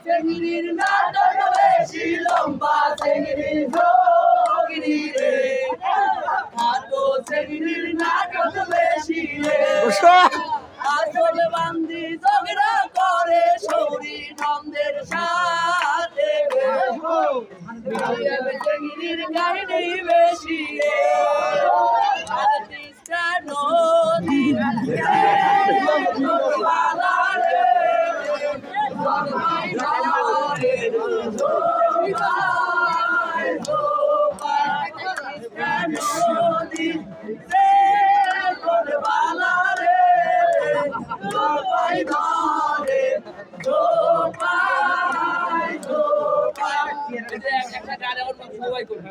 চেংড়ির নাটক বেশি লম্বা চেংড়ির যোগিনী রে খাটো চেংড়ির নাটক বেশি রে আসল বান্দি ঝগড়া করে সৌরি নন্দের সাথে চেংড়ির কাহিনী বেশি রে আর তিস্তা নদীর একটা গানে সবাই করবে।